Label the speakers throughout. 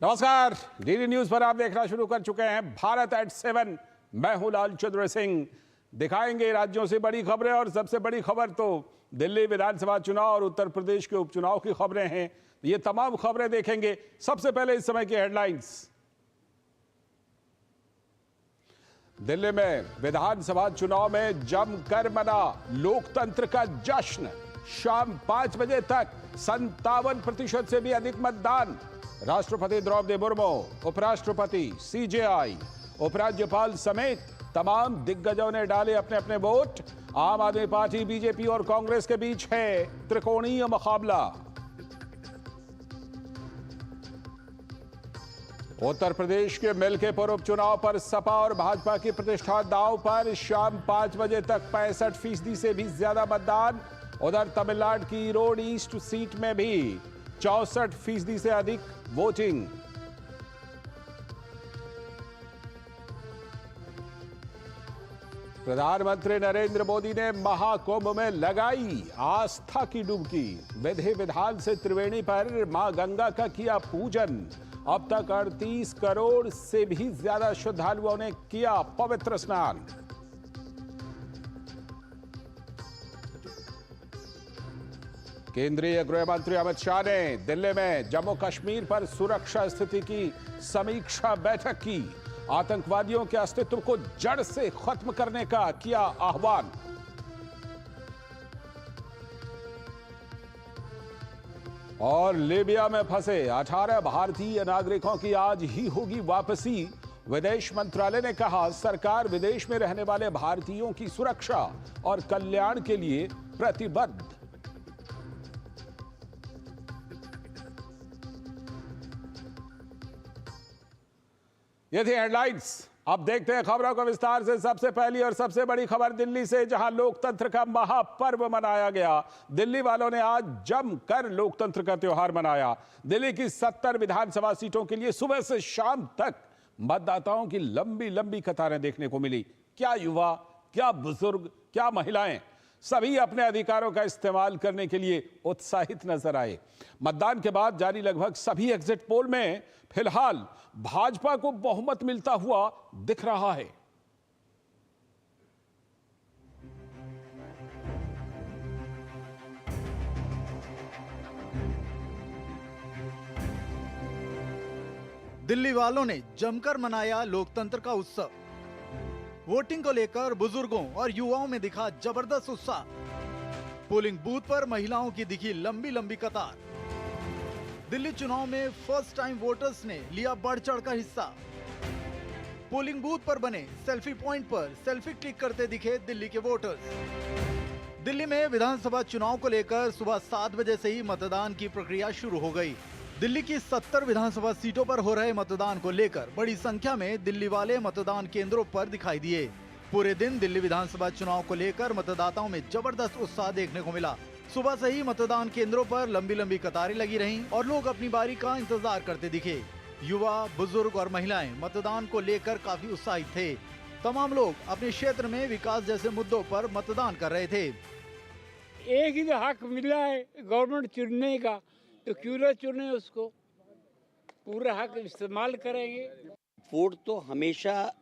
Speaker 1: नमस्कार, DD news पर आप देखना शुरू कर चुके हैं भारत एट 7। मैं हूं लालचंद्र सिंह। दिखाएंगे राज्यों से बड़ी खबरें और सबसे बड़ी खबर तो दिल्ली विधानसभा चुनाव और उत्तर प्रदेश के उपचुनाव की खबरें हैं। ये तमाम खबरें देखेंगे। सबसे पहले इस समय की हेडलाइंस। दिल्ली में विधानसभा चुनाव में जमकर मना लोकतंत्र का जश्न। शाम 5 बजे तक 57% से भी अधिक मतदान। राष्ट्रपति द्रौपदी मुर्मू, उपराष्ट्रपति, सीजेआई, उपराज्यपाल समेत तमाम दिग्गजों ने डाले अपने अपने वोट। आम आदमी पार्टी, बीजेपी और कांग्रेस के बीच है त्रिकोणीय मुकाबला। उत्तर प्रदेश के मिल्कीपुर उपचुनाव पर सपा और भाजपा की प्रतिष्ठा दांव पर। शाम 5 बजे तक 65% से भी ज्यादा मतदान। उधर तमिलनाडु की ईरोड ईस्ट सीट में भी 64% से अधिक वोटिंग। प्रधानमंत्री नरेंद्र मोदी ने महाकुंभ में लगाई आस्था की डुबकी। विधि विधान से त्रिवेणी पर मां गंगा का किया पूजन। अब तक 38 करोड़ से भी ज्यादा श्रद्धालुओं ने किया पवित्र स्नान। केंद्रीय गृह मंत्री अमित शाह ने दिल्ली में जम्मू कश्मीर पर सुरक्षा स्थिति की समीक्षा बैठक की। आतंकवादियों के अस्तित्व को जड़ से खत्म करने का किया आह्वान। और लीबिया में फंसे 18 भारतीय नागरिकों की आज ही होगी वापसी। विदेश मंत्रालय ने कहा, सरकार विदेश में रहने वाले भारतीयों की सुरक्षा और कल्याण के लिए प्रतिबद्ध। ये थी हेडलाइंस। अब देखते हैं खबरों को विस्तार से। सबसे पहली और सबसे बड़ी खबर दिल्ली से, जहां लोकतंत्र का महापर्व मनाया गया। दिल्ली वालों ने आज जमकर लोकतंत्र का त्योहार मनाया। दिल्ली की 70 विधानसभा सीटों के लिए सुबह से शाम तक मतदाताओं की लंबी लंबी कतारें देखने को मिली। क्या युवा, क्या बुजुर्ग, क्या महिलाएं, सभी अपने अधिकारों का इस्तेमाल करने के लिए उत्साहित नजर आए। मतदान के बाद जारी लगभग सभी एग्जिट पोल में फिलहाल भाजपा को बहुमत मिलता हुआ दिख रहा है।
Speaker 2: दिल्ली वालों ने जमकर मनाया लोकतंत्र का उत्सव। वोटिंग को लेकर बुजुर्गों और युवाओं में दिखा जबरदस्त उत्साह। पोलिंग बूथ पर महिलाओं की दिखी लंबी लंबी कतार। दिल्ली चुनाव में फर्स्ट टाइम वोटर्स ने लिया बढ़ चढ़कर हिस्सा। पोलिंग बूथ पर बने सेल्फी पॉइंट पर सेल्फी क्लिक करते दिखे दिल्ली के वोटर्स। दिल्ली में विधानसभा चुनाव को लेकर सुबह 7 बजे से ही मतदान की प्रक्रिया शुरू हो गई। दिल्ली की 70 विधानसभा सीटों पर हो रहे मतदान को लेकर बड़ी संख्या में दिल्ली वाले मतदान केंद्रों पर दिखाई दिए। पूरे दिन दिल्ली विधानसभा चुनाव को लेकर मतदाताओं में जबरदस्त उत्साह देखने को मिला। सुबह से ही मतदान केंद्रों पर लंबी लंबी कतारें लगी रहीं और लोग अपनी बारी का इंतजार करते दिखे। युवा, बुजुर्ग और महिलाएं मतदान को लेकर काफी उत्साहित थे। तमाम लोग अपने क्षेत्र में विकास जैसे मुद्दों पर मतदान कर रहे थे।
Speaker 3: एक ही तो हक मिला है गवर्नमेंट चुनने का, तो क्यों ना चुने उसको, पूरा हक इस्तेमाल करेंगे।
Speaker 4: वोट तो हमेशा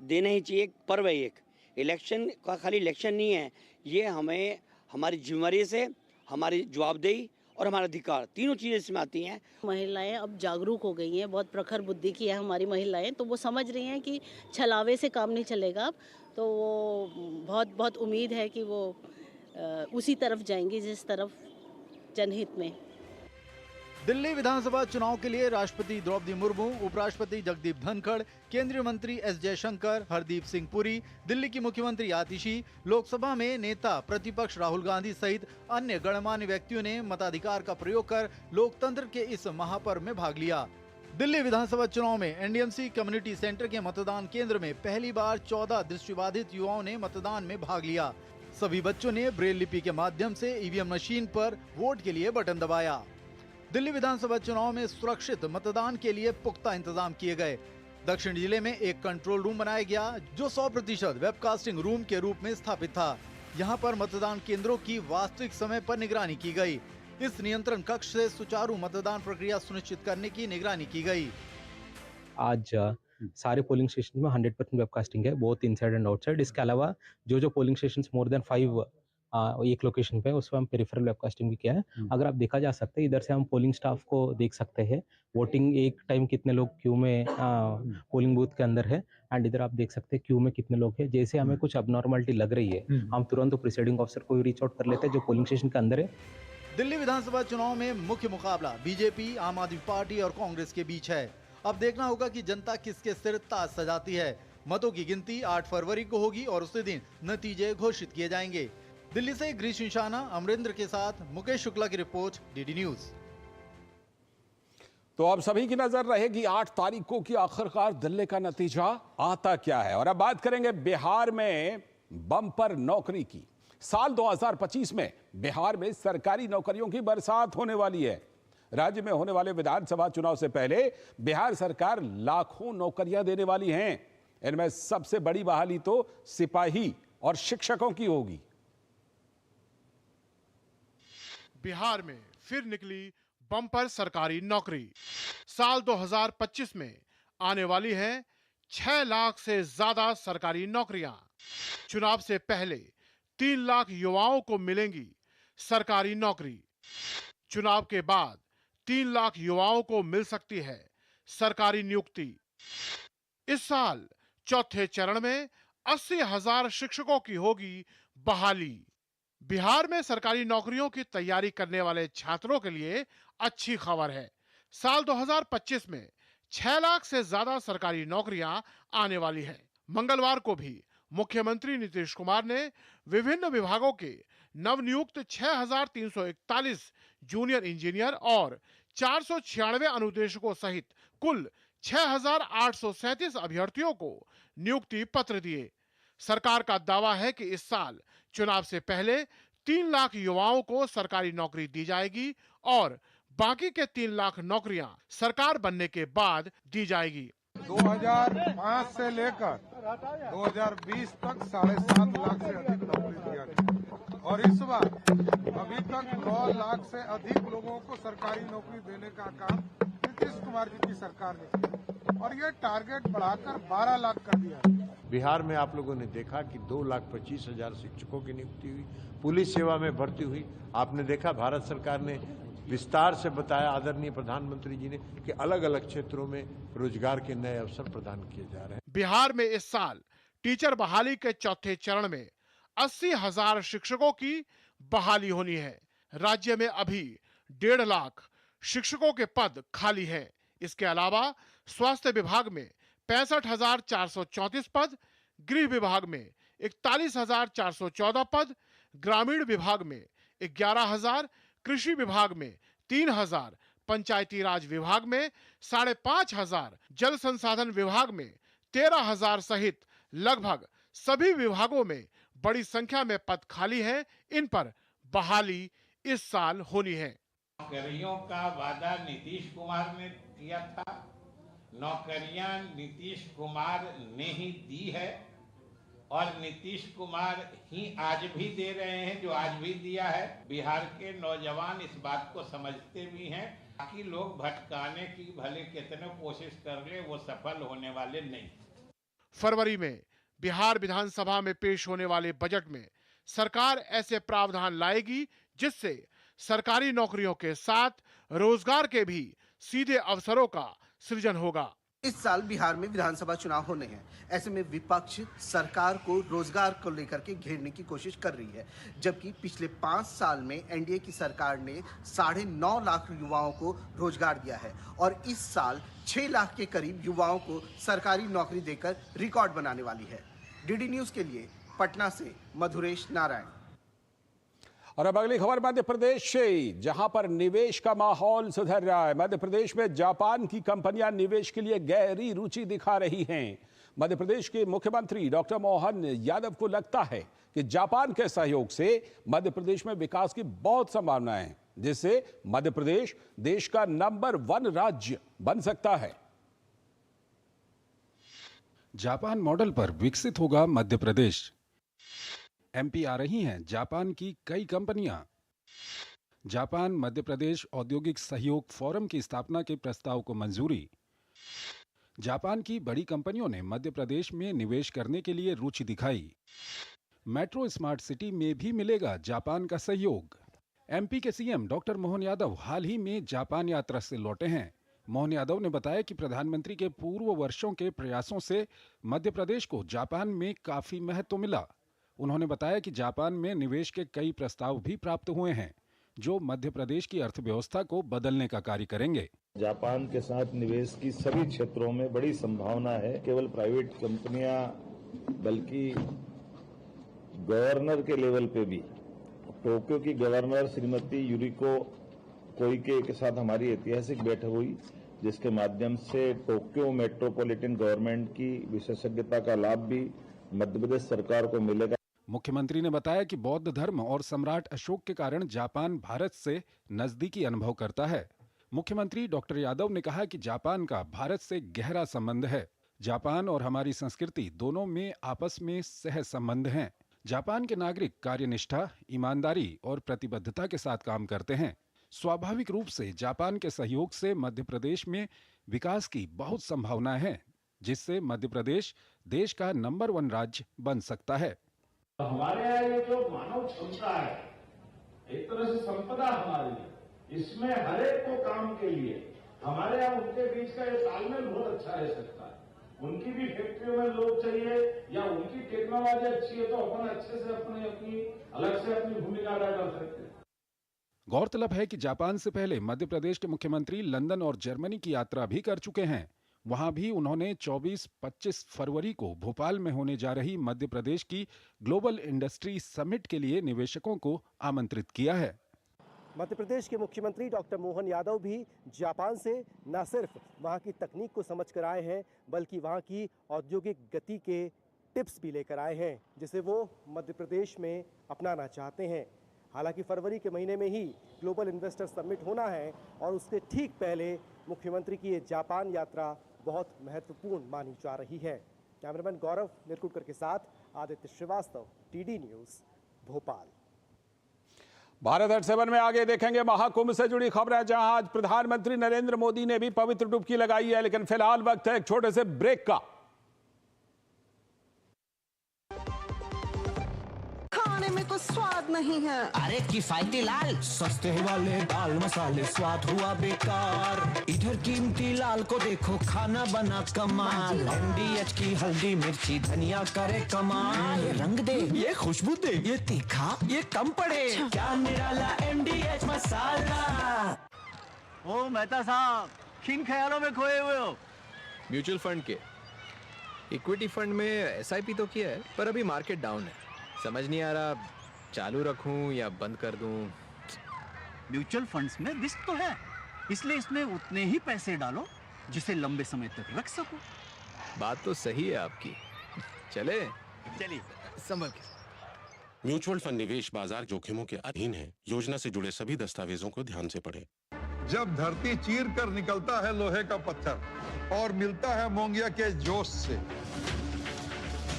Speaker 4: देना ही चाहिए। एक पर्व है, एक इलेक्शन का खाली इलेक्शन नहीं है ये। हमें हमारी जिम्मेदारी से हमारी जवाबदेही और हमारा अधिकार, तीनों चीजें इसमें आती हैं।
Speaker 5: महिलाएं अब जागरूक हो गई हैं, बहुत प्रखर बुद्धि की है हमारी महिलाएं, तो वो समझ रही हैं कि छलावे से काम नहीं चलेगा। तो वो बहुत उम्मीद है कि वो उसी तरफ जाएंगी जिस तरफ जनहित में।
Speaker 2: दिल्ली विधानसभा चुनाव के लिए राष्ट्रपति द्रौपदी मुर्मू, उपराष्ट्रपति जगदीप धनखड़, केंद्रीय मंत्री एस जयशंकर, हरदीप सिंह पुरी, दिल्ली की मुख्यमंत्री आतिशी, लोकसभा में नेता प्रतिपक्ष राहुल गांधी सहित अन्य गणमान्य व्यक्तियों ने मताधिकार का प्रयोग कर लोकतंत्र के इस महापर्व में भाग लिया। दिल्ली विधानसभा चुनाव में एनडीएमसी कम्युनिटी सेंटर के मतदान केंद्र में पहली बार 14 दृष्टिबाधित युवाओं ने मतदान में भाग लिया। सभी बच्चों ने ब्रेल लिपि के माध्यम से ईवीएम मशीन पर वोट के लिए बटन दबाया। दिल्ली विधानसभा चुनाव में सुरक्षित मतदान के लिए पुख्ता इंतजाम किए गए। दक्षिण जिले में एक कंट्रोल रूम बनाया गया जो 100% वेबकास्टिंग रूम के रूप में स्थापित था। यहाँ पर मतदान केंद्रों की वास्तविक समय पर निगरानी की गई। इस नियंत्रण कक्ष से सुचारू मतदान प्रक्रिया सुनिश्चित करने की निगरानी की गई।
Speaker 6: आज सारे पोलिंग स्टेशन में 100% वेबकास्टिंग है, बोथ इनसाइड एंड आउटसाइड। इसके अलावा जो पोलिंग स्टेशन मोर देन 5 एक लोकेशन पे, उसमें हम पेरिफेरल वेबकास्टिंग भी किया है। अगर आप देखा जा सकता है, इधर से हम पोलिंग स्टाफ को देख सकते हैं, वोटिंग एक टाइम कितने लोग क्यू में पोलिंग बूथ के अंदर है, एंड इधर आप देख सकते हैं क्यू में कितने लोग हैं। जैसे हमें कुछ अबनॉर्मलिटी लग रही है, हम तुरंत प्रिसाइडिंग ऑफिसर को रीच आउट कर लेते हैं जो पोलिंग स्टेशन के अंदर है।
Speaker 2: दिल्ली विधानसभा चुनाव में मुख्य मुकाबला बीजेपी, आम आदमी पार्टी और कांग्रेस के बीच है। अब देखना होगा कि जनता किसके सिर ताज सजाती है। मतों की गिनती 8 फरवरी को होगी और उसी दिन नतीजे घोषित किए जाएंगे। दिल्ली से ग्रीश इंशाना, अमरिंदर के साथ मुकेश शुक्ला की रिपोर्ट, डीडी न्यूज।
Speaker 1: तो अब सभी की नजर रहेगी 8 तारीख को कि आखिरकार दिल्ली का नतीजा आता क्या है। और अब बात करेंगे बिहार में बम्पर नौकरी की। साल 2025 में बिहार में सरकारी नौकरियों की बरसात होने वाली है। राज्य में होने वाले विधानसभा चुनाव से पहले बिहार सरकार लाखों नौकरियां देने वाली हैं। इनमें सबसे बड़ी बहाली तो सिपाही और शिक्षकों की होगी।
Speaker 7: बिहार में फिर निकली बम्पर सरकारी नौकरी। साल 2025 में आने वाली है 6 लाख से ज्यादा सरकारी नौकरियां। चुनाव से पहले 3 लाख युवाओं को मिलेंगी सरकारी नौकरी। चुनाव के बाद 3 लाख युवाओं को मिल सकती है सरकारी नियुक्ति। इस साल चौथे चरण में 80,000 शिक्षकों की होगी बहाली। बिहार में सरकारी नौकरियों की तैयारी करने वाले छात्रों के लिए अच्छी खबर है। साल 2025 में 6 लाख से ज्यादा सरकारी नौकरियां आने वाली है। मंगलवार को भी मुख्यमंत्री नीतीश कुमार ने विभिन्न विभागों के नवनियुक्त 6,341 जूनियर इंजीनियर और 496 अनुदेशकों सहित कुल 6,837 अभ्यर्थियों को नियुक्ति पत्र दिए। सरकार का दावा है कि इस साल चुनाव से पहले 3 लाख युवाओं को सरकारी नौकरी दी जाएगी और बाकी के 3 लाख नौकरियां सरकार बनने के बाद दी जाएगी।
Speaker 8: 2005 से लेकर 2020 तक 7.5 लाख से अधिक नौकरी दिया गया और इस बार अभी तक 9 लाख से अधिक लोगों को सरकारी नौकरी देने का काम नीतीश कुमार जी की सरकार ने किया और ये टारगेट बढ़ाकर 12 लाख कर दिया।
Speaker 9: बिहार में आप लोगों ने देखा कि 2,25,000 शिक्षकों की नियुक्ति हुई, पुलिस सेवा में भर्ती हुई। आपने देखा भारत सरकार ने विस्तार से बताया, आदरणीय प्रधानमंत्री जी ने, कि अलग अलग क्षेत्रों में रोजगार के नए अवसर प्रदान किए जा रहे हैं।
Speaker 7: बिहार में इस साल टीचर बहाली के चौथे चरण में 80,000 शिक्षकों की बहाली होनी है। राज्य में अभी 1.5 लाख शिक्षकों के पद खाली हैं। इसके अलावा स्वास्थ्य विभाग में 65,434 पद, गृह विभाग में 41,414 पद, ग्रामीण विभाग में 11,000, कृषि विभाग में 3,000, पंचायती राज विभाग में 5,500, जल संसाधन विभाग में 13,000 सहित लगभग सभी विभागों में बड़ी संख्या में पद खाली हैं। इन पर बहाली इस साल होनी है।
Speaker 10: नौकरियों का वादा नीतीश कुमार ने किया था, नौकरियां नीतीश कुमार ने ही दी है और नीतीश कुमार ही आज भी दे रहे हैं जो आज भी दिया है। बिहार के नौजवान इस बात को समझते भी हैं, बाकी लोग भटकाने की भले कितने कोशिश कर ले, वो सफल होने वाले नहीं।
Speaker 7: फरवरी में बिहार विधानसभा में पेश होने वाले बजट में सरकार ऐसे प्रावधान लाएगी जिससे सरकारी नौकरियों के साथ रोजगार के भी सीधे अवसरों का सृजन होगा।
Speaker 11: इस साल बिहार में विधानसभा चुनाव होने हैं। ऐसे में विपक्ष सरकार को रोजगार को लेकर के घेरने की कोशिश कर रही है, जबकि पिछले 5 साल में एनडीए की सरकार ने 9.5 लाख युवाओं को रोजगार दिया है और इस साल 6 लाख के करीब युवाओं को सरकारी नौकरी देकर रिकॉर्ड बनाने वाली है। डीडी न्यूज के लिए पटना से मधुरेश नारायण।
Speaker 1: और अब अगली खबर मध्य प्रदेश से, जहां पर निवेश का माहौल सुधर रहा है। मध्य प्रदेश में जापान की कंपनियां निवेश के लिए गहरी रुचि दिखा रही हैं। मध्य प्रदेश के मुख्यमंत्री डॉक्टर मोहन यादव को लगता है कि जापान के सहयोग से मध्य प्रदेश में विकास की बहुत संभावनाएं हैं, जिससे मध्य प्रदेश देश का नंबर 1 राज्य बन सकता है।
Speaker 12: जापान मॉडल पर विकसित होगा मध्य प्रदेश। एमपी आ रही हैं जापान की कई कंपनियां। जापान मध्य प्रदेश औद्योगिक सहयोग फोरम की स्थापना के प्रस्ताव को मंजूरी। जापान की बड़ी कंपनियों ने मध्य प्रदेश में निवेश करने के लिए रुचि दिखाई। मेट्रो स्मार्ट सिटी में भी मिलेगा जापान का सहयोग। एमपी के सीएम डॉक्टर मोहन यादव हाल ही में जापान यात्रा से लौटे हैं। मोहन यादव ने बताया कि प्रधानमंत्री के पूर्व वर्षों के प्रयासों से मध्य प्रदेश को जापान में काफी महत्व मिला। उन्होंने बताया कि जापान में निवेश के कई प्रस्ताव भी प्राप्त हुए हैं, जो मध्य प्रदेश की अर्थव्यवस्था को बदलने का कार्य करेंगे।
Speaker 13: जापान के साथ निवेश की सभी क्षेत्रों में बड़ी संभावना है। केवल प्राइवेट कंपनियां बल्कि गवर्नर के लेवल पे भी टोक्यो की गवर्नर श्रीमती यूरिको कोइके के साथ हमारी ऐतिहासिक बैठक हुई, जिसके माध्यम से टोक्यो मेट्रोपॉलिटन गवर्नमेंट की विशेषज्ञता का लाभ भी मध्य प्रदेश सरकार को मिलेगा।
Speaker 12: मुख्यमंत्री ने बताया कि बौद्ध धर्म और सम्राट अशोक के कारण जापान भारत से नजदीकी अनुभव करता है। मुख्यमंत्री डॉक्टर यादव ने कहा कि जापान का भारत से गहरा संबंध है। जापान और हमारी संस्कृति दोनों में आपस में सह संबंध हैं। जापान के नागरिक कार्यनिष्ठा, ईमानदारी और प्रतिबद्धता के साथ काम करते हैं। स्वाभाविक रूप से जापान के सहयोग से मध्य प्रदेश में विकास की बहुत संभावना है, जिससे मध्य प्रदेश देश का नंबर 1 राज्य बन सकता है।
Speaker 14: हमारे यहाँ ये जो मानव क्षमता है, एक तरह से संपदा हमारी है, इसमें हर एक को काम के लिए हमारे यहाँ उनके बीच का ये तालमेल बहुत अच्छा रह सकता है। उनकी भी फैक्ट्रियों में लोग चाहिए या उनकी टेक्नोलॉजी अच्छी है तो अपन अच्छे से अपनी अलग से अपनी भूमिका अदा कर सकते हैं।
Speaker 12: गौरतलब है कि जापान से पहले मध्य प्रदेश के मुख्यमंत्री लंदन और जर्मनी की यात्रा भी कर चुके हैं। वहां भी उन्होंने 24-25 फरवरी को भोपाल में होने जा रही मध्य प्रदेश की ग्लोबल इंडस्ट्री समिट के लिए निवेशकों को आमंत्रित किया है।
Speaker 15: मध्य प्रदेश के मुख्यमंत्री डॉक्टर मोहन यादव भी जापान से न सिर्फ वहां की तकनीक को समझ कर आए हैं, बल्कि वहां की औद्योगिक गति के टिप्स भी लेकर आए हैं, जिसे वो मध्य प्रदेश में अपनाना चाहते हैं। हालांकि फरवरी के महीने में ही ग्लोबल इन्वेस्टर समिट होना है और उसके ठीक पहले मुख्यमंत्री की ये जापान यात्रा बहुत महत्वपूर्ण मानी जा रही है। कैमरामैन गौरव निरकुटकर के साथ Aditya Srivastava, TD News, Bhopal.
Speaker 1: Bharat at 7 में आगे देखेंगे महाकुंभ से जुड़ी खबरें, जहां आज प्रधानमंत्री नरेंद्र मोदी ने भी पवित्र डुबकी लगाई है। लेकिन फिलहाल वक्त है एक छोटे से ब्रेक का।
Speaker 16: खाने में तो स्वाद नहीं है। अरे किफायती लाल, सस्ते वाले दाल मसाले, स्वाद हुआ बेकार। इधर कीमती लाल को देखो, खाना बना कमाल। एमडीएच की हल्दी मिर्ची धनिया करे कमाल। ये रंग दे, ये खुशबू दे, ये तीखा, ये कम पड़े। क्या निराला एमडीएच मसाला।
Speaker 2: ओ मेहता साहब, किन ख्यालों में खोए हुए हो?
Speaker 17: म्यूचुअल फंड के। इक्विटी फंड में एसआईपी तो किया है, पर अभी मार्केट डाउन है। समझ नहीं आ रहा चालू रखूं या बंद कर दूं।
Speaker 18: म्यूचुअल फंड्स में रिस्क तो है, इसलिए इसमें उतने ही पैसे डालो जिसे लंबे समय तक रख सको।
Speaker 17: बात तो सही है आपकी। चले
Speaker 18: चलिए
Speaker 17: संभल के।
Speaker 19: म्यूचुअल फंड निवेश बाजार जोखिमों के अधीन है। योजना से जुड़े सभी दस्तावेजों को ध्यान से पढ़ें।
Speaker 20: जब धरती चीर कर निकलता है लोहे का पत्थर और मिलता है मोंगिया के जोश से,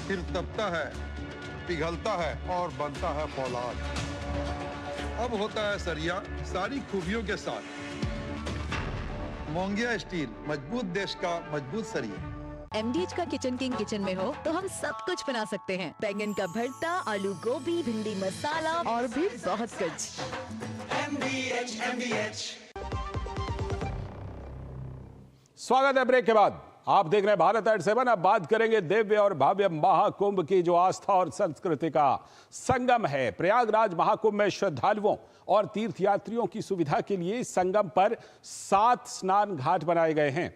Speaker 20: फिर तपता है, पिघलता है और बनता है फौलाद। अब होता है सरिया सारी खूबियों के साथ। मोंगिया स्टील, मजबूत देश का मजबूत सरिया।
Speaker 21: एमडीएच का किचन किंग किचन में हो तो हम सब कुछ बना सकते हैं। बैंगन का भरता, आलू गोभी, भिंडी मसाला और भी बहुत कुछ।
Speaker 1: MDH। स्वागत है ब्रेक के बाद। आप देख रहे हैं भारत एट 7। अब बात करेंगे दिव्य और भव्य महाकुंभ की, जो आस्था और संस्कृति का संगम है। प्रयागराज महाकुंभ में श्रद्धालुओं और तीर्थयात्रियों की सुविधा के लिए संगम पर 7 स्नान घाट बनाए गए हैं।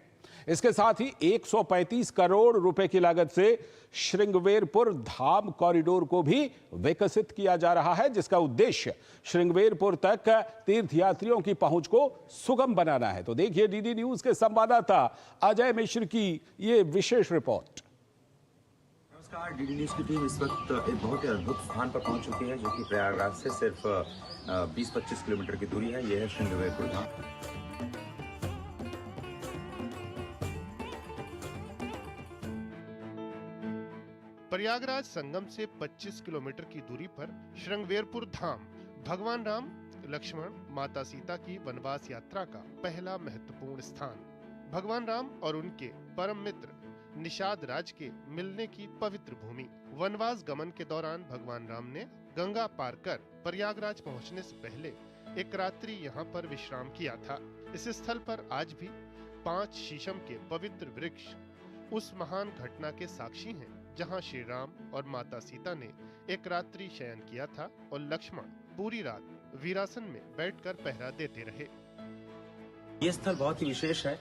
Speaker 1: इसके साथ ही 135 करोड़ रुपए की लागत से श्रृंगवेरपुर धाम कॉरिडोर को भी विकसित किया जा रहा है, जिसका उद्देश्य श्रृंगवेरपुर तक तीर्थयात्रियों की पहुंच को सुगम बनाना है। तो देखिए डीडी न्यूज के संवाददाता अजय मिश्र की ये विशेष रिपोर्ट।
Speaker 22: नमस्कार, डीडी न्यूज की टीम इस वक्त एक बहुत ही अद्भुत स्थान पर पहुंच चुकी है, जो कि प्रयागराज से सिर्फ 20-25 किलोमीटर की दूरी है। यह है श्रृंगवेरपुर धाम।
Speaker 7: प्रयागराज संगम से 25 किलोमीटर की दूरी पर श्रृंगवेरपुर धाम भगवान राम लक्ष्मण माता सीता की वनवास यात्रा का पहला महत्वपूर्ण स्थान, भगवान राम और उनके परम मित्र निषाद राज के मिलने की पवित्र भूमि। वनवास गमन के दौरान भगवान राम ने गंगा पार कर प्रयागराज पहुंचने से पहले एक रात्रि यहाँ पर विश्राम किया था। इस स्थल पर आज भी 5 शीशम के पवित्र वृक्ष उस महान घटना के साक्षी हैं, जहाँ श्री राम और माता सीता ने एक रात्रि शयन किया था और लक्ष्मण पूरी रात वीरासन में बैठकर पहरा देते रहे।
Speaker 22: ये स्थल बहुत ही विशेष है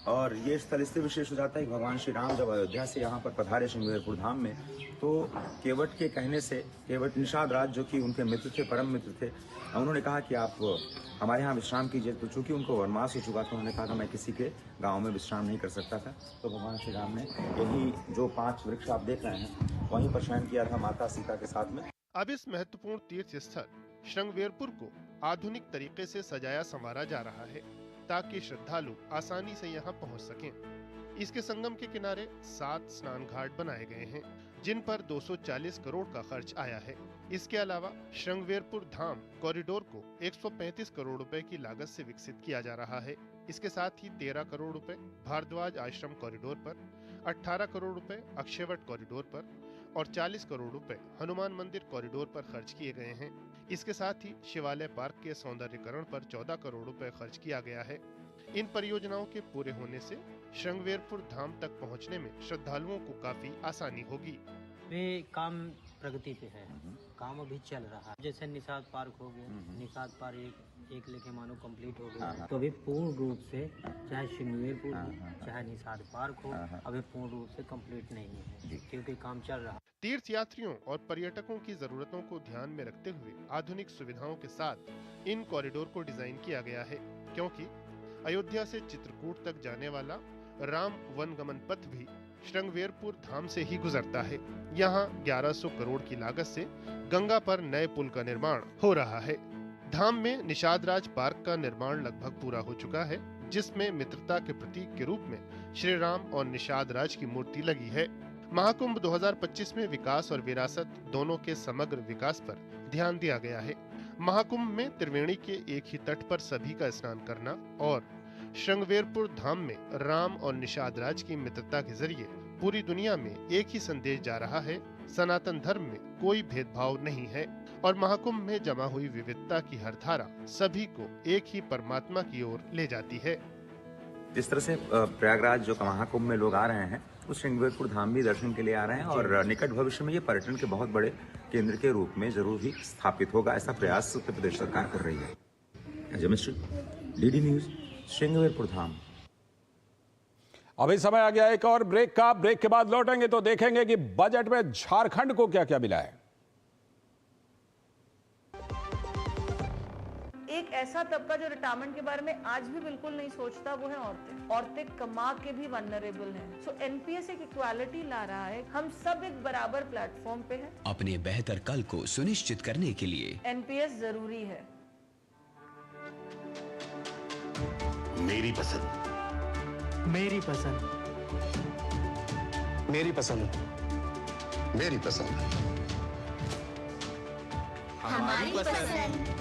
Speaker 22: और ये स्थल इससे विशेष हो जाता है कि भगवान श्री राम जब अयोध्या से यहाँ पर पधारे श्रृंगेरपुर धाम में, तो केवट के कहने से, केवट निषाद राज जो कि उनके मित्र थे, परम मित्र थे, उन्होंने कहा कि आप हमारे यहाँ विश्राम कीजिए। तो चूंकि उनको वनवास हो चुका था, उन्होंने कहा था मैं किसी के गाँव में विश्राम नहीं कर सकता था, तो भगवान श्री राम ने यही जो 5 वृक्ष आप देख रहे हैं वहीं पर शयन किया था माता सीता के साथ में।
Speaker 7: अब इस महत्वपूर्ण तीर्थ स्थल श्रृंगेरपुर को आधुनिक तरीके से सजाया संवारा जा रहा है ताकि श्रद्धालु आसानी से यहाँ पहुँच सकें। इसके संगम के किनारे 7 स्नान घाट बनाए गए हैं, जिन पर 240 करोड़ का खर्च आया है। इसके अलावा श्रृंगेरपुर धाम कॉरिडोर को 135 करोड़ रुपए की लागत से विकसित किया जा रहा है। इसके साथ ही 13 करोड़ रुपए भारद्वाज आश्रम कॉरिडोर पर, 18 करोड़ रुपए अक्षयवट कॉरिडोर पर और 40 करोड़ रुपए हनुमान मंदिर कॉरिडोर पर खर्च किए गए हैं। इसके साथ ही शिवालय पार्क के सौंदर्यीकरण पर 14 करोड़ रुपए खर्च किया गया है। इन परियोजनाओं के पूरे होने से श्रृंगेरपुर धाम तक पहुंचने में श्रद्धालुओं को काफी आसानी होगी।
Speaker 3: वे काम प्रगति पे है, काम अभी चल रहा है। जैसे निषाद पार्क हो गया, निषाद पार्क एक लेके मानो कंप्लीट हो गया, तो अभी पूर्ण रूप से चाहे श्रृंगेरपुर चाहे निषाद पार्क हो, अभी पूर्ण रूप से कंप्लीट नहीं है क्योंकि काम चल रहा है।
Speaker 7: तीर्थ यात्रियों और पर्यटकों की जरूरतों को ध्यान में रखते हुए आधुनिक सुविधाओं के साथ इन कॉरिडोर को डिजाइन किया गया है, क्योंकि अयोध्या से चित्रकूट तक जाने वाला राम वनगमन पथ भी श्रृंगेरपुर धाम से ही गुजरता है। यहाँ 1100 करोड़ की लागत से गंगा पर नए पुल का निर्माण हो रहा है। धाम में निषाद राज पार्क का निर्माण लगभग पूरा हो चुका है, जिसमें मित्रता के प्रतीक के रूप में श्री राम और निषाद राज की मूर्ति लगी है। महाकुंभ 2025 में विकास और विरासत दोनों के समग्र विकास पर ध्यान दिया गया है। महाकुंभ में त्रिवेणी के एक ही तट पर सभी का स्नान करना और श्रृंगेरपुर धाम में राम और निषाद राज की मित्रता के जरिए पूरी दुनिया में एक ही संदेश जा रहा है, सनातन धर्म में कोई भेदभाव नहीं है और महाकुंभ में जमा हुई विविधता की हर धारा सभी को एक ही परमात्मा की ओर ले जाती है।
Speaker 22: जिस तरह से प्रयागराज जो महाकुंभ में लोग आ रहे हैं, उस श्रृंगेरपुर धाम भी दर्शन के लिए आ रहे हैं और निकट भविष्य में ये पर्यटन के बहुत बड़े केंद्र के रूप में जरूर ही स्थापित होगा, ऐसा प्रयास उत्तर प्रदेश सरकार कर रही है। अजय मिश्र, डीडी न्यूज, श्रृंगेरपुर धाम।
Speaker 1: अभी समय आ गया एक और ब्रेक का। ब्रेक के बाद लौटेंगे तो देखेंगे कि बजट में झारखंड को क्या क्या मिला है।
Speaker 4: एक ऐसा तबका जो रिटायरमेंट के बारे में आज भी बिल्कुल नहीं सोचता, वो है औरतें। औरतें कमा के भी वल्नरेबल हैं। सो एनपीएस एक इक्वालिटी ला रहा है, हम सब एक बराबर प्लेटफॉर्म पे हैं।
Speaker 23: अपने बेहतर कल को सुनिश्चित करने के लिए
Speaker 4: एनपीएस जरूरी है।
Speaker 23: मेरी पसंद,
Speaker 3: मेरी पसंद,
Speaker 23: मेरी पसंद, मेरी पसंद,
Speaker 4: हमारी पसंद,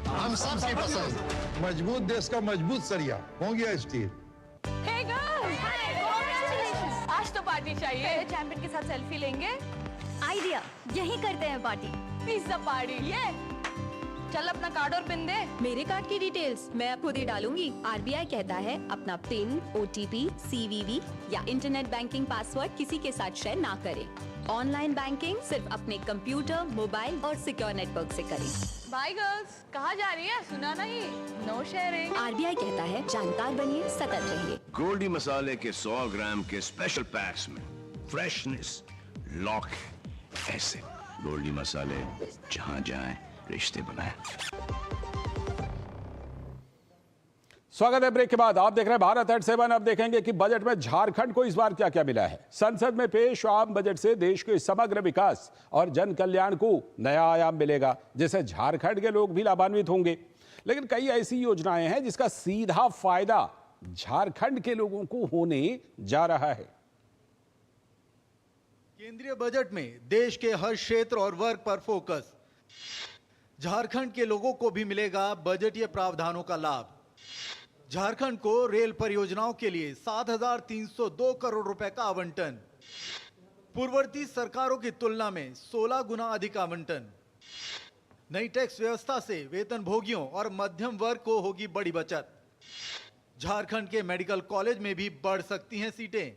Speaker 20: हम सबकी पसंद। मजबूत देश का मजबूत सरिया हो गया steel.
Speaker 4: Hey girls! Hi! Congratulations! आज तो पार्टी चाहिए। चैंपियन के साथ सेल्फी लेंगे।
Speaker 21: आइडिया, यही करते हैं पार्टी।
Speaker 4: Pizza party. ये चल अपना कार्ड और पिन दे।
Speaker 21: मेरे कार्ड की डिटेल्स मैं अब खुद ही डालूंगी। आरबीआई कहता है अपना पिन, ओटीपी, सीवीवी या इंटरनेट बैंकिंग पासवर्ड किसी के साथ शेयर ना करें। ऑनलाइन बैंकिंग सिर्फ अपने कंप्यूटर, मोबाइल और सिक्योर नेटवर्क से करें।
Speaker 4: बाय गर्ल्स, कहाँ जा रही है? सुना नहीं, नो शेयरिंग।
Speaker 21: आरबीआई कहता है जानकार बनिए, सतर्क रहिए।
Speaker 23: गोल्डी मसाले के 100 ग्राम के स्पेशल पैक्स में फ्रेशनेस लॉक ऐसे। गोल्डी मसाले, जहाँ जाएं रिश्ते बनाएं।
Speaker 1: स्वागत है ब्रेक के बाद। आप देख रहे हैं भारत एट 7। अब देखेंगे कि बजट में झारखंड को इस बार क्या क्या मिला है। संसद में पेश आम बजट से देश के समग्र विकास और जन कल्याण को नया आयाम मिलेगा, जिससे झारखंड के लोग भी लाभान्वित होंगे। लेकिन कई ऐसी योजनाएं हैं जिसका सीधा फायदा झारखंड के लोगों को होने जा रहा है।
Speaker 2: केंद्रीय बजट में देश के हर क्षेत्र और वर्ग पर फोकस। झारखंड के लोगों को भी मिलेगा बजटीय प्रावधानों का लाभ। झारखंड को रेल परियोजनाओं के लिए 7,302 करोड़ रुपए का आवंटन। पूर्ववर्ती सरकारों की तुलना में 16 गुना अधिक आवंटन। नई टैक्स व्यवस्था से वेतन भोगियों और मध्यम वर्ग को होगी बड़ी बचत। झारखंड के मेडिकल कॉलेज में भी बढ़ सकती हैं सीटें।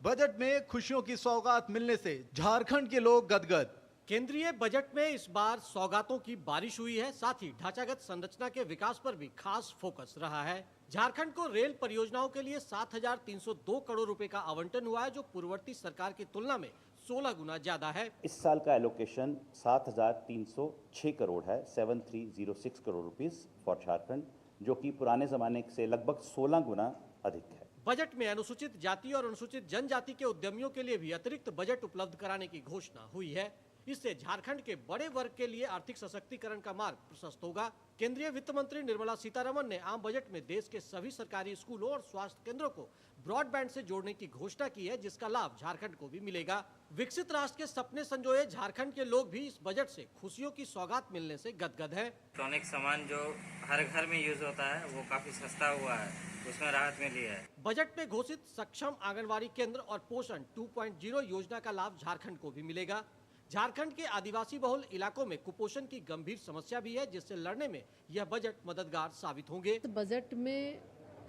Speaker 2: बजट में खुशियों की सौगात मिलने से झारखंड के लोग गदगद।
Speaker 5: केंद्रीय बजट में इस बार सौगातों की बारिश हुई है, साथ ही ढांचागत संरचना के विकास पर भी खास फोकस रहा है। झारखंड को रेल परियोजनाओं के लिए 7,302 करोड़ रुपए का आवंटन हुआ है, जो पूर्ववर्ती सरकार की तुलना में 16 गुना ज्यादा है।
Speaker 6: इस साल का एलोकेशन 7,306 करोड़ है, 7,306 करोड़ रुपीस फॉर झारखंड, जो कि पुराने जमाने से लगभग 16 गुना अधिक है।
Speaker 5: बजट में अनुसूचित जाति और अनुसूचित जनजाति के उद्यमियों के लिए भी अतिरिक्त बजट उपलब्ध कराने की घोषणा हुई है। इससे झारखंड के बड़े वर्ग के लिए आर्थिक सशक्तिकरण का मार्ग प्रशस्त होगा। केंद्रीय वित्त मंत्री निर्मला सीतारमण ने आम बजट में देश के सभी सरकारी स्कूलों और स्वास्थ्य केंद्रों को ब्रॉडबैंड से जोड़ने की घोषणा की है, जिसका लाभ झारखंड को भी मिलेगा। विकसित राष्ट्र के सपने संजोए झारखंड के लोग भी इस बजट से खुशियों की सौगात मिलने से गदगद हैं।
Speaker 3: इलेक्ट्रॉनिक सामान जो हर घर में यूज होता है वो काफी सस्ता हुआ है, उसमें राहत मिली है।
Speaker 5: बजट में घोषित सक्षम आंगनवाड़ी केंद्र और पोषण 2.0 योजना का लाभ झारखंड को भी मिलेगा। झारखंड के आदिवासी बहुल इलाकों में कुपोषण की गंभीर समस्या भी है, जिससे लड़ने में यह बजट मददगार साबित होंगे।
Speaker 8: बजट में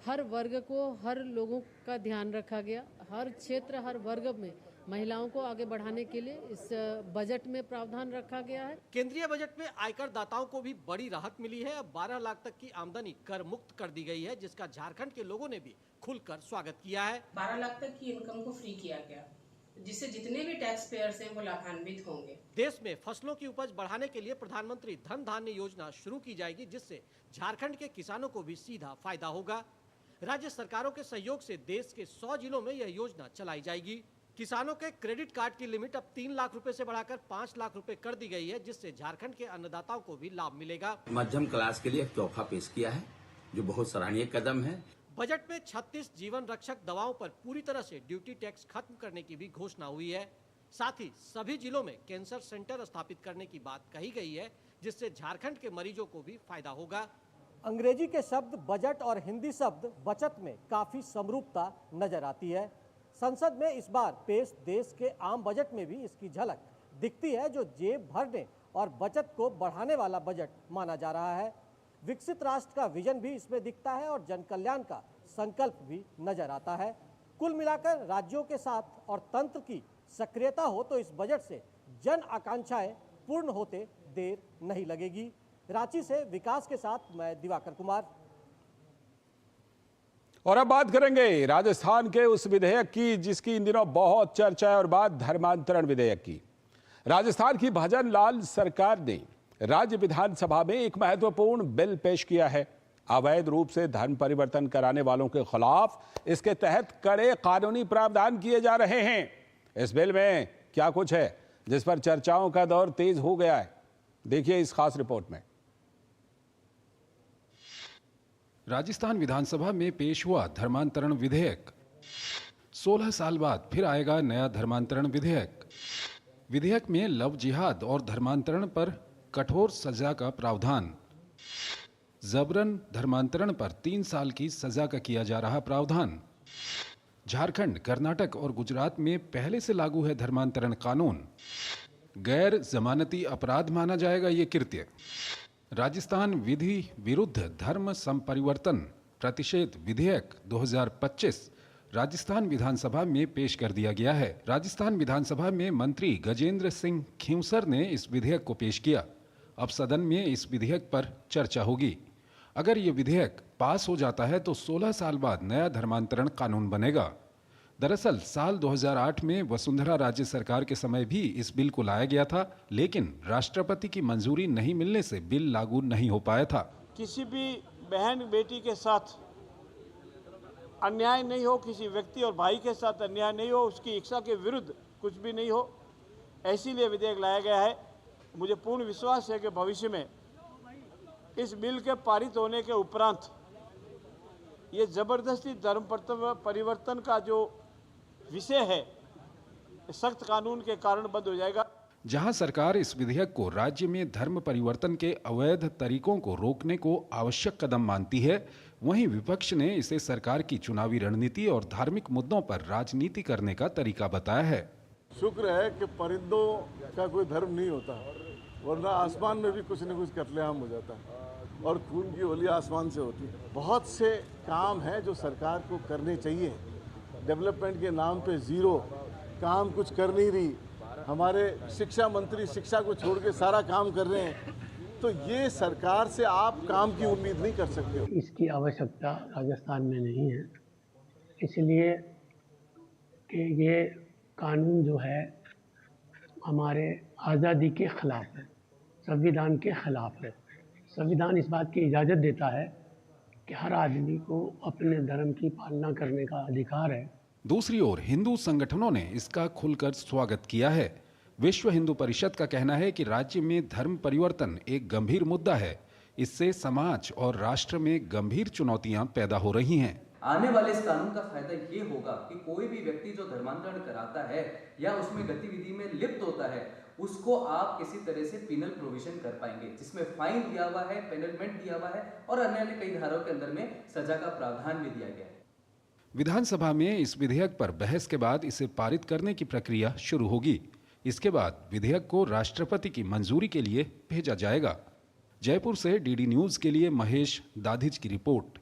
Speaker 8: हर वर्ग को, हर लोगों का ध्यान रखा गया। हर क्षेत्र, हर वर्ग में महिलाओं को आगे बढ़ाने के लिए इस बजट में प्रावधान रखा गया है।
Speaker 5: केंद्रीय बजट में आयकर दाताओं को भी बड़ी राहत मिली है। अब 12 लाख तक की आमदनी कर मुक्त कर दी गई है, जिसका झारखंड के लोगों ने भी खुलकर स्वागत किया है।
Speaker 24: 12 लाख तक की इनकम को फ्री किया गया, जिससे जितने भी टैक्स पेयर्स हैं वो लाभान्वित होंगे।
Speaker 5: देश में फसलों की उपज बढ़ाने के लिए प्रधानमंत्री धन धान्य योजना शुरू की जाएगी, जिससे झारखंड के किसानों को भी सीधा फायदा होगा। राज्य सरकारों के सहयोग से देश के 100 जिलों में यह योजना चलाई जाएगी। किसानों के क्रेडिट कार्ड की लिमिट अब 3 लाख रुपए से बढ़ाकर 5 लाख रुपए कर दी गई है, जिससे झारखंड के अन्नदाताओं को भी लाभ मिलेगा।
Speaker 25: मध्यम क्लास के लिए एक तोहफा पेश किया है, जो बहुत सराहनीय कदम है।
Speaker 5: बजट में 36 जीवन रक्षक दवाओं पर पूरी तरह से ड्यूटी टैक्स खत्म करने की भी घोषणा हुई है। साथ ही सभी जिलों में कैंसर सेंटर स्थापित करने की बात कही गई है, जिससे झारखंड के मरीजों को भी फायदा होगा। अंग्रेजी के शब्द बजट और हिंदी शब्द बचत में काफी समरूपता नजर आती है। संसद में इस बार पेश देश के आम बजट में भी इसकी झलक दिखती है, जो जेब भरने और बचत को बढ़ाने वाला बजट माना जा रहा है। विकसित राष्ट्र का विजन भी इसमें दिखता है और जन कल्याण का संकल्प भी नजर आता है। कुल मिलाकर राज्यों के साथ और तंत्र की सक्रियता हो तो इस बजट से जन आकांक्षाएं पूर्ण होते देर नहीं लगेगी। रांची से विकास के साथ मैं दिवाकर कुमार।
Speaker 1: और अब बात करेंगे राजस्थान के उस विधेयक की जिसकी इन दिनों बहुत चर्चा है, और बात धर्मांतरण विधेयक की। राजस्थान की भजन लाल सरकार ने राज्य विधानसभा में एक महत्वपूर्ण बिल पेश किया है। अवैध रूप से धर्म परिवर्तन कराने वालों के खिलाफ इसके तहत कड़े कानूनी प्रावधान किए जा रहे हैं। इस बिल में क्या कुछ है जिस पर चर्चाओं का दौर तेज हो गया है, देखिए इस खास रिपोर्ट में।
Speaker 12: राजस्थान विधानसभा में पेश हुआ धर्मांतरण विधेयक। 16 साल बाद फिर आएगा नया धर्मांतरण विधेयक। विधेयक में लव जिहाद और धर्मांतरण पर कठोर सजा का प्रावधान। जबरन धर्मांतरण पर 3 साल की सजा का किया जा रहा प्रावधान। झारखंड, कर्नाटक और गुजरात में पहले से लागू है धर्मांतरण कानून। गैर जमानती अपराध माना जाएगा ये कृत्य। राजस्थान विधि विरुद्ध धर्म संपरिवर्तन प्रतिषेध विधेयक 2025 राजस्थान विधानसभा में पेश कर दिया गया है। राजस्थान विधानसभा में मंत्री गजेंद्र सिंह खींवसर ने इस विधेयक को पेश किया। अब सदन में इस विधेयक पर चर्चा होगी। अगर ये विधेयक पास हो जाता है तो 16 साल बाद नया धर्मांतरण कानून बनेगा। दरअसल साल 2008 में वसुंधरा राज्य सरकार के समय भी इस बिल को लाया गया था, लेकिन राष्ट्रपति की मंजूरी नहीं मिलने से बिल लागू नहीं हो पाया था।
Speaker 26: किसी भी बहन बेटी के साथ अन्याय नहीं हो, किसी व्यक्ति और भाई के साथ अन्याय नहीं हो, उसकी इच्छा के विरुद्ध कुछ भी नहीं हो, इसीलिए विधेयक लाया गया है। मुझे पूर्ण विश्वास है कि भविष्य में इस बिल के पारित होने के उपरांत ये जबरदस्ती धर्म परिवर्तन का जो विषय है सख्त कानून के कारण बंद हो जाएगा।
Speaker 12: जहां सरकार इस विधेयक को राज्य में धर्म परिवर्तन के अवैध तरीकों को रोकने को आवश्यक कदम मानती है, वहीं विपक्ष ने इसे सरकार की चुनावी रणनीति और धार्मिक मुद्दों पर राजनीति करने का तरीका बताया है।
Speaker 9: शुक्र है कि परिंदों का कोई धर्म नहीं होता, वरना आसमान में भी कुछ न कुछ कत्लेआम हो जाता है और खून की होली आसमान से होती है। बहुत से काम हैं जो सरकार को करने चाहिए। डेवलपमेंट के नाम पे जीरो काम कुछ कर नहीं रही। हमारे शिक्षा मंत्री शिक्षा को छोड़ के सारा काम कर रहे हैं, तो ये सरकार से आप काम की उम्मीद नहीं कर सकते हो।
Speaker 10: इसकी आवश्यकता राजस्थान में नहीं है, इसलिए कि ये कानून जो है हमारे आज़ादी के खिलाफ है, संविधान के खिलाफ है। संविधान इस बात की इजाज़त देता है कि हर आदमी को अपने धर्म की पालना करने का अधिकार है।
Speaker 12: दूसरी ओर हिंदू संगठनों ने इसका खुलकर स्वागत किया है। विश्व हिंदू परिषद का कहना है कि राज्य में धर्म परिवर्तन एक गंभीर मुद्दा है। इससे समाज और राष्ट्र में गंभीर चुनौतियां पैदा हो रही हैं।
Speaker 11: आने वाले इस कानून का फायदा ये होगा कि कोई भी व्यक्ति जो धर्मांतरण कराता है या उसमें गतिविधि में लिप्त होता है, उसको आप किसी तरह से पिनल प्रोविजन कर पाएंगे, जिसमें फाइन दिया हुआ है, पेनलमेंट दिया हुआ है और अन्य कई धाराओं के अंदर में सजा का प्रावधान भी दिया गया है।
Speaker 12: विधानसभा में इस विधेयक पर बहस के बाद इसे पारित करने की प्रक्रिया शुरू होगी। इसके बाद विधेयक को राष्ट्रपति की मंजूरी के लिए भेजा जाएगा। जयपुर से डीडी न्यूज के लिए महेश दाधिज की रिपोर्ट।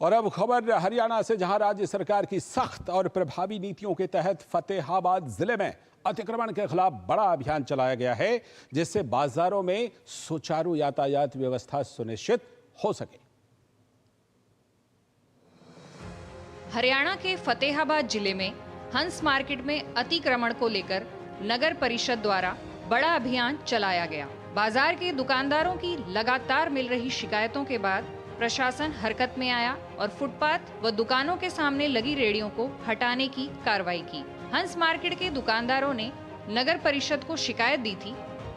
Speaker 1: और अब खबर हरियाणा से, जहां राज्य सरकार की सख्त और प्रभावी नीतियों के तहत फतेहाबाद जिले में अतिक्रमण के खिलाफ बड़ा अभियान चलाया गया है, जिससे बाजारों में सुचारू यातायात व्यवस्था सुनिश्चित हो सके।
Speaker 13: हरियाणा के फतेहाबाद जिले में हंस मार्केट में अतिक्रमण को लेकर नगर परिषद द्वारा बड़ा अभियान चलाया गया। बाजार के दुकानदारों की लगातार मिल रही शिकायतों के बाद प्रशासन हरकत में आया और फुटपाथ व दुकानों के सामने लगी रेहड़ियों को हटाने की कार्रवाई की। हंस मार्केट के दुकानदारों ने नगर परिषद को शिकायत दी थी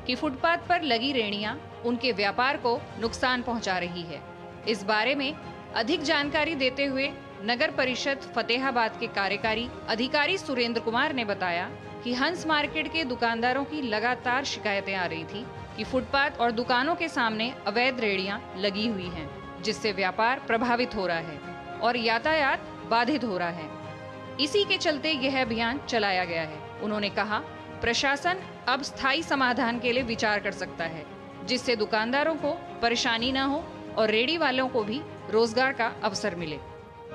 Speaker 13: कि फुटपाथ पर लगी रेहड़ियां उनके व्यापार को नुकसान पहुंचा रही है। इस बारे में अधिक जानकारी देते हुए नगर परिषद फतेहाबाद के कार्यकारी अधिकारी सुरेंद्र कुमार ने बताया कि हंस मार्केट के दुकानदारों की लगातार शिकायतें आ रही थी कि फुटपाथ और दुकानों के सामने अवैध रेहड़ियां लगी हुई हैं, जिससे व्यापार प्रभावित हो रहा है और यातायात बाधित हो रहा है। इसी के चलते यह अभियान चलाया गया है। उन्होंने कहा, प्रशासन अब स्थायी समाधान के लिए विचार कर सकता है, जिससे दुकानदारों को परेशानी न हो और रेहड़ी वालों को भी रोजगार का अवसर मिले।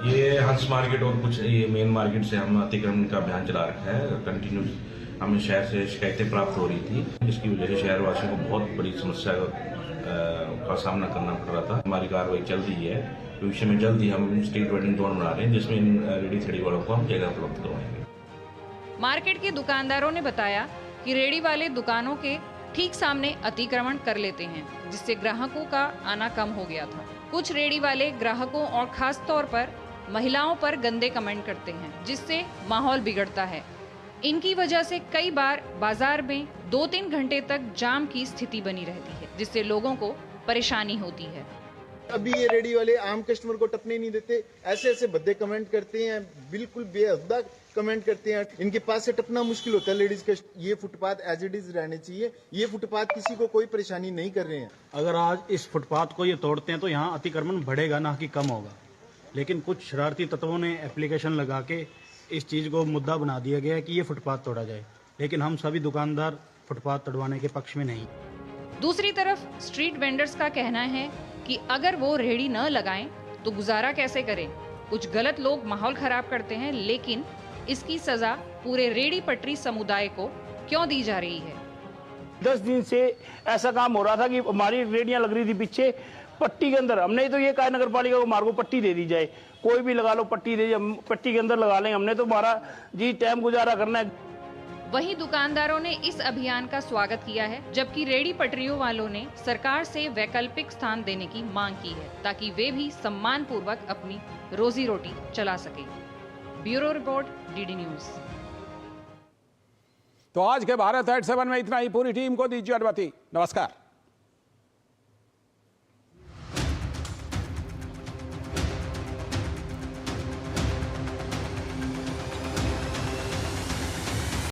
Speaker 14: ये हंस मार्केट और कुछ ये मेन मार्केट से हम अतिक्रमण का अभियान चला रखा है। कंटिन्यू हमें शहर से शिकायतें प्राप्त हो रही थी, जिसकी वजह से शहरवासियों को बहुत बड़ी समस्या का सामना करना पड़ रहा था। हमारी कार्रवाई चल रही है। भविष्य में जल्द ही हम स्ट्रीट वेंडिंग जोन बना रहे हैं, जिसमें इन रेहड़ी थड़ी वालों को हम जगह उपलब्ध करवाएंगे।
Speaker 13: मार्केट के दुकानदारों ने बताया कि रेहड़ी वाले दुकानों के ठीक सामने अतिक्रमण कर लेते हैं, जिससे ग्राहकों का आना कम हो गया था। कुछ रेहड़ी वाले ग्राहकों और खास तौर पर महिलाओं पर गंदे कमेंट करते हैं, जिससे माहौल बिगड़ता है। इनकी वजह से कई बार बाजार में 2-3 घंटे तक जाम की स्थिति बनी रहती है, जिससे लोगों को परेशानी होती है।
Speaker 15: अभी ये रेहड़ी वाले आम कस्टमर को टपने नहीं देते, ऐसे ऐसे भद्दे कमेंट करते हैं, बिल्कुल बेहुदा कमेंट करते हैं। इनके पास से टपना मुश्किल होता है लेडीज का। ये फुटपाथ एज इट इज रहने चाहिए। ये फुटपाथ किसी को कोई परेशानी नहीं कर रहे हैं।
Speaker 27: अगर आज इस फुटपाथ को ये तोड़ते हैं तो यहाँ अतिक्रमण बढ़ेगा, ना कि कम होगा। लेकिन कुछ शरारती तत्वों ने एप्लीकेशन लगा के इस चीज़ को मुद्दा बना दिया गया है कि ये फुटपाथ तोड़ा जाए, लेकिन हम सभी दुकानदार फुटपाथ तोड़वाने के पक्ष में नहीं।
Speaker 13: दूसरी तरफ स्ट्रीट वेंडर्स का कहना है कि अगर वो रेहड़ी न लगाएं तो गुजारा कैसे करें। कुछ गलत लोग माहौल खराब करते हैं, लेकिन इसकी सजा पूरे रेहड़ी पटरी समुदाय को क्यों दी जा रही है।
Speaker 26: 10 दिन से ऐसा काम हो रहा था कि हमारी रेहड़ियां लग रही थी पीछे पट्टी के अंदर। हमने तो ये कहा नगर पालिका को मार्गो पट्टी दे दी जाए, कोई भी लगा लो पट्टी दे, पट्टी के अंदर लगा लें। हमने तो हमारा जी टाइम गुजारा करना है।
Speaker 13: वहीं दुकानदारों ने इस अभियान का स्वागत किया है, जबकि रेहड़ी पटरियों वालों ने सरकार से वैकल्पिक स्थान देने की मांग की है, ताकि वे भी सम्मान पूर्वक अपनी रोजी रोटी चला सके। Bureau report, DD news.
Speaker 1: तो आज के भारत एट 7 में इतना ही। पूरी टीम को दीजिए अनुमति। नमस्कार।